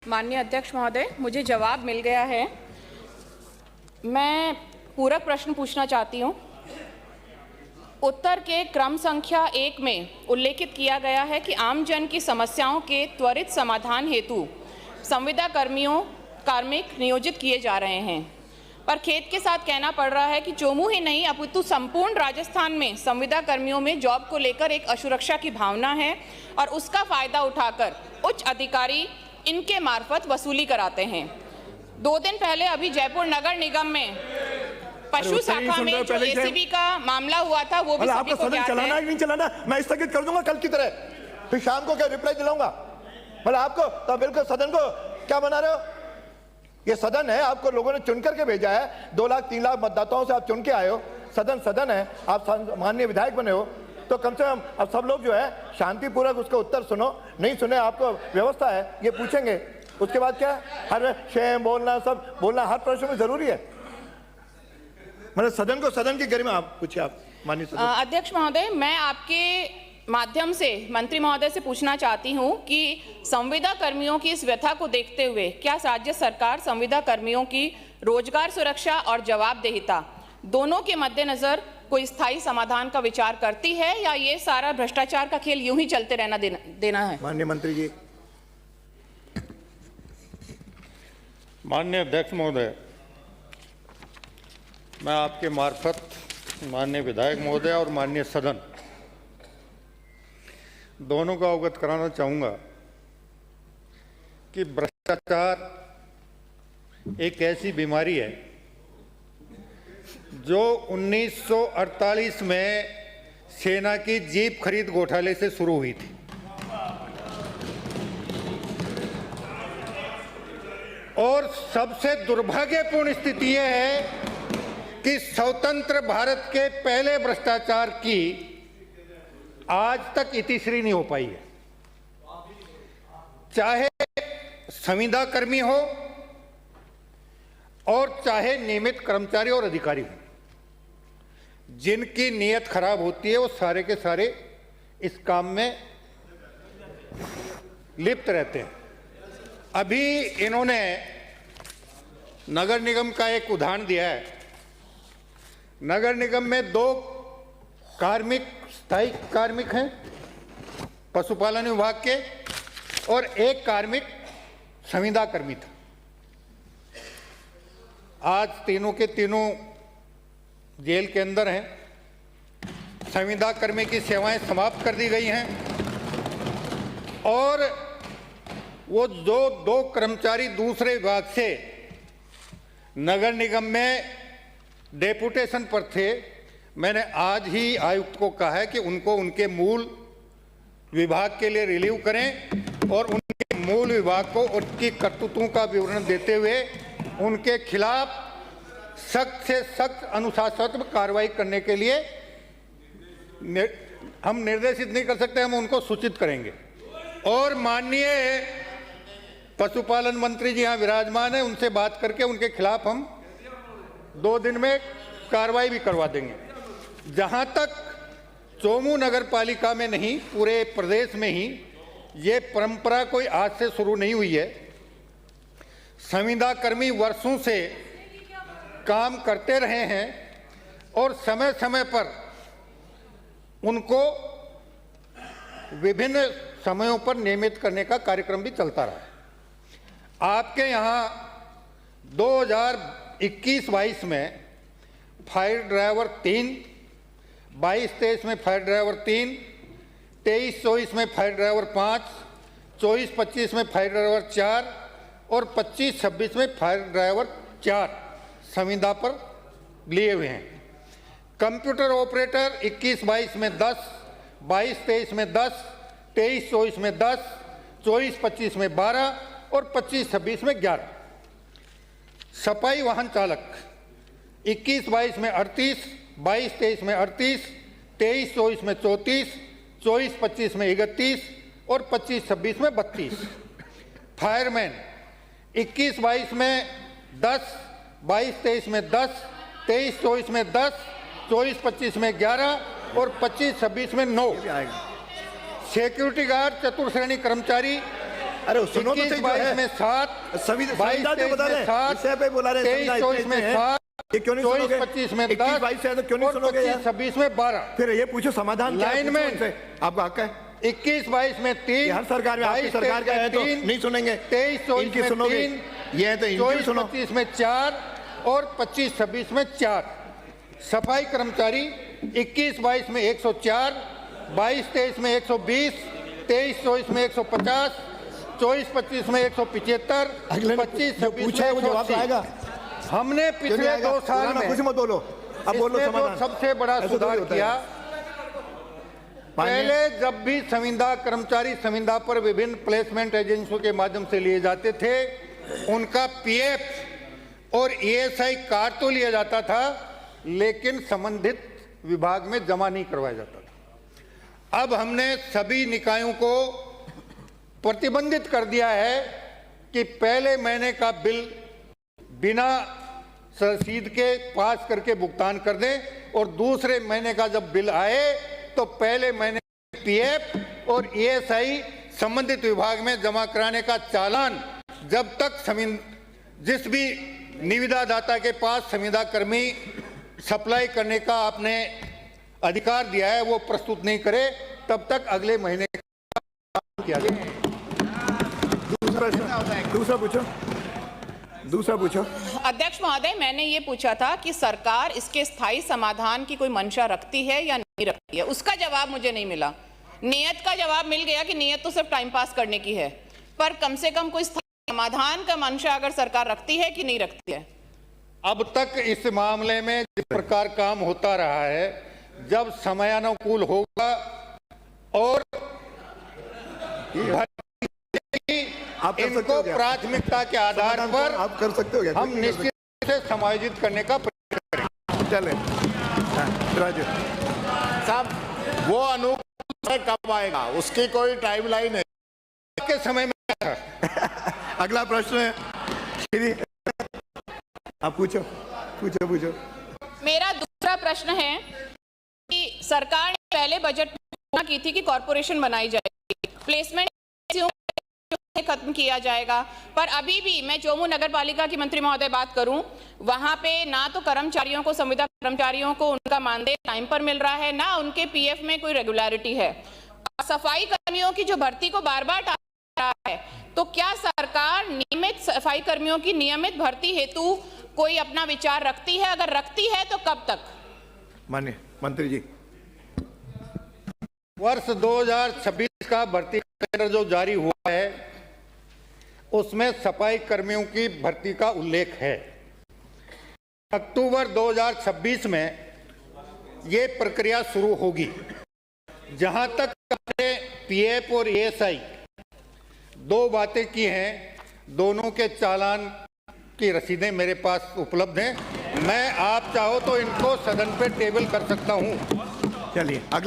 माननीय अध्यक्ष महोदय, मुझे जवाब मिल गया है। मैं पूरक प्रश्न पूछना चाहती हूँ। उत्तर के क्रम संख्या 1 में उल्लेखित किया गया है कि आमजन की समस्याओं के त्वरित समाधान हेतु संविदा कार्मिक नियोजित किए जा रहे हैं, पर खेद के साथ कहना पड़ रहा है कि चोमू ही नहीं अपितु संपूर्ण राजस्थान में संविदा कर्मियों में जॉब को लेकर एक असुरक्षा की भावना है और उसका फायदा उठाकर उच्च अधिकारी इनके मार्फत वसूली कराते हैं। 2 दिन पहले अभी जयपुर नगर निगम में पशु शाखा में जो एसीबी का मामला हुआ था वो भी सभी को ज्ञात है। चलाना नहीं चलाना मैं स्थगित कर दूंगा कल की तरह, फिर शाम को क्या रिप्लाई दिलाऊंगा। मतलब आपको तो बिल्कुल सदन को क्या बना रहे हो? ये सदन है, आपको लोगों ने चुन करके भेजा है। 2 लाख 3 लाख मतदाताओं से आप चुन के आए हो। सदन है, आप माननीय विधायक बने हो, तो कम से कम अब सब लोग जो है शांतिपूर्वक उसका उत्तर सुनो। नहीं सुने आपको व्यवस्था है ये पूछेंगे, उसके बाद क्या हर शेम बोलना सब बोलना हर प्रश्न में जरूरी है। मतलब सदन की गरिमा आप पूछिए। आप माननीय अध्यक्ष महोदय, मैं आपके माध्यम से मंत्री महोदय से पूछना चाहती हूं कि संविदा कर्मियों की इस व्यथा को देखते हुए क्या राज्य सरकार संविदा कर्मियों की रोजगार सुरक्षा और जवाबदेहिता दोनों के मद्देनजर कोई स्थायी समाधान का विचार करती है या ये सारा भ्रष्टाचार का खेल यूं ही चलते रहना देना है? माननीय मंत्री जी। माननीय अध्यक्ष महोदय, मैं आपके मार्फत माननीय विधायक महोदय और माननीय सदन दोनों को अवगत कराना चाहूँगा कि भ्रष्टाचार एक ऐसी बीमारी है जो 1948 में सेना की जीप खरीद घोटाले से शुरू हुई थी। और सबसे दुर्भाग्यपूर्ण स्थिति यह है कि स्वतंत्र भारत के पहले भ्रष्टाचार की आज तक इतिश्री नहीं हो पाई है। चाहे संविदा कर्मी हो और चाहे नियमित कर्मचारी और अधिकारी हो, जिनकी नीयत खराब होती है वो सारे के सारे इस काम में लिप्त रहते हैं। अभी इन्होंने नगर निगम का एक उदाहरण दिया है। नगर निगम में 2 स्थायी कार्मिक हैं पशुपालन विभाग के और 1 कार्मिक संविदा कर्मी था। आज तीनों के तीनों जेल के अंदर हैं। संविदा कर्मी की सेवाएं समाप्त कर दी गई हैं और वो जो 2 कर्मचारी दूसरे विभाग से नगर निगम में डेपुटेशन पर थे, मैंने आज ही आयुक्त को कहा है कि उनको उनके मूल विभाग के लिए रिलीव करें और उनके मूल विभाग को उनकी करतूतों का विवरण देते हुए उनके खिलाफ सख्त से सख्त अनुशासनात्मक कार्रवाई करने के लिए हम निर्देशित नहीं कर सकते, हम उनको सूचित करेंगे। और माननीय पशुपालन मंत्री जी यहाँ विराजमान है, उनसे बात करके उनके खिलाफ हम 2 दिन में कार्रवाई भी करवा देंगे। जहाँ तक चोमू नगर पालिका में नहीं, पूरे प्रदेश में ही ये परंपरा कोई आज से शुरू नहीं हुई है। संविदा कर्मी वर्षों से काम करते रहे हैं और समय समय पर उनको विभिन्न समयों पर नियमित करने का कार्यक्रम भी चलता रहा है। आपके यहाँ 2021-22 में फायर ड्राइवर 3, 22-23 में फायर ड्राइवर 3, 23-24 में फायर ड्राइवर 5, 24-25 में फायर ड्राइवर 4 और 25-26 में फायर ड्राइवर 4 संविदा पर लिए हुए हैं। कंप्यूटर ऑपरेटर 21-22 में 10, 22-23 में 10, 23-24 में 10, 24-25 में 12 और 25-26 में 11। सफाई वाहन चालक 21-22 में 38, 22-23 में 38, 23-24 में 34, 24-25 में 31 और 25-26 में 32। फायरमैन 21-22 में 10, 22-23 में 10, 23-24 में 10, 24-25 में 11 और 25-26 में 9। सिक्योरिटी गार्ड चतुर्थ श्रेणी कर्मचारी अरे सुनो तो सही, जो 22 है में 7, सभी 22 जो बता रहे हैं विषय पे बोला रहे हैं, 23 24 में 7, ये क्यों नहीं 24 सुनोगे? 25 में 21 10 22 से तो क्यों नहीं और सुनोगे 25 यार? 26 में 12। फिर ये पूछो समाधान क्या है, पूछो लाइनमैन। उनसे, आपका हक है। 21 22 में 3, हर सरकार में आपकी सरकार का है तो नहीं सुनेंगे, 23 24 इनकी में सुनोगे, 3, ये है तो इनकी 24 सुनो। 25 में 4 और 25 26 में 4। सफाई कर्मचारी 21 22 में 104, 22 23 में 120, 23 24 में 150, 24 25 में 175, अगले ने 25 जो 26 पूछा है वो में जवाब 180। आएगा, हमने क्यों नहीं पिछले आएगा? 2 साल पुराना कुछ में मत बोलो, अब बोलो इसमें जो समाधान। सबसे बड़ा ऐसे सुधार थोड़ी होता है। किया, मानिए। पहले जब भी संविदा कर्मचारी संविदा पर विभिन्न प्लेसमेंट एजेंसियों के माध्यम से लिए जाते थे, उनका पीएफ और ईएसआई कार्ड तो लिया जाता था, लेकिन संबंधित विभाग में जमा नहीं करवाया जाता था। अब हमने सभी निकायों को प्रतिबंधित कर दिया है कि पहले महीने का बिल बिना रसीद के पास करके भुगतान कर दें और दूसरे महीने का जब बिल आए तो पहले महीने पीएफ और ईएसआई संबंधित विभाग में जमा कराने का चालान जब तक जिस भी निविदादाता के पास संविदा कर्मी सप्लाई करने का आपने अधिकार दिया है वो प्रस्तुत नहीं करे, तब तक अगले महीने किया जाए। दूसरा पूछो। अध्यक्ष महोदय, मैंने ये पूछा था कि सरकार इसके स्थायी समाधान की कोई मंशा रखती है या नहीं रखती है, उसका जवाब मुझे नहीं मिला। नियत का जवाब मिल गया कि नियत तो सिर्फ टाइम पास करने की है, पर कम से कम कोई स्थायी समाधान का मंशा अगर सरकार रखती है कि नहीं रखती है। अब तक इस मामले में जिस प्रकार काम होता रहा है, जब समयानुकूल होगा और आप कर सकते इनको हो क्या? प्राथमिकता के आधार पर आप कर सकते हो क्या? हम निश्चित रूप से समायोजित करने का प्रयास करेंगे। चले राजू साहब, वो अनुकूल कब आएगा उसकी कोई टाइमलाइन है? के समय में अगला प्रश्न है श्री, आप पूछो पूछो पूछो। मेरा दूसरा प्रश्न है कि सरकार ने पहले बजट में की थी कि कॉरपोरेशन बनाई जाएगी, प्लेसमेंट खत्म किया जाएगा, पर अभी भी मैं चोमू नगर पालिका की मंत्री महोदय बात करूं, वहां पे ना तो कर्मचारियों को, संविदा कर्मचारियों को उनका मानदेय टाइम पर मिल रहा है, ना उनके पीएफ में कोई रेगुलरिटी है। सफाई कर्मियों की जो भर्ती को बार बार टाला रहा है, तो क्या सरकार नियमित सफाई कर्मियों की नियमित भर्ती हेतु कोई अपना विचार रखती है? अगर रखती है तो कब तक? माननीय मंत्री जी, वर्ष 2026 का भर्ती कैलेंडर जो जारी हुआ है उसमें सफाई कर्मियों की भर्ती का उल्लेख है। अक्टूबर 2026 में ये प्रक्रिया शुरू होगी। जहां तक हमने पीएफ और ईएसआई 2 बातें की हैं, दोनों के चालान की रसीदें मेरे पास उपलब्ध हैं। मैं आप चाहो तो इनको सदन पे टेबल कर सकता हूं। चलिए अगला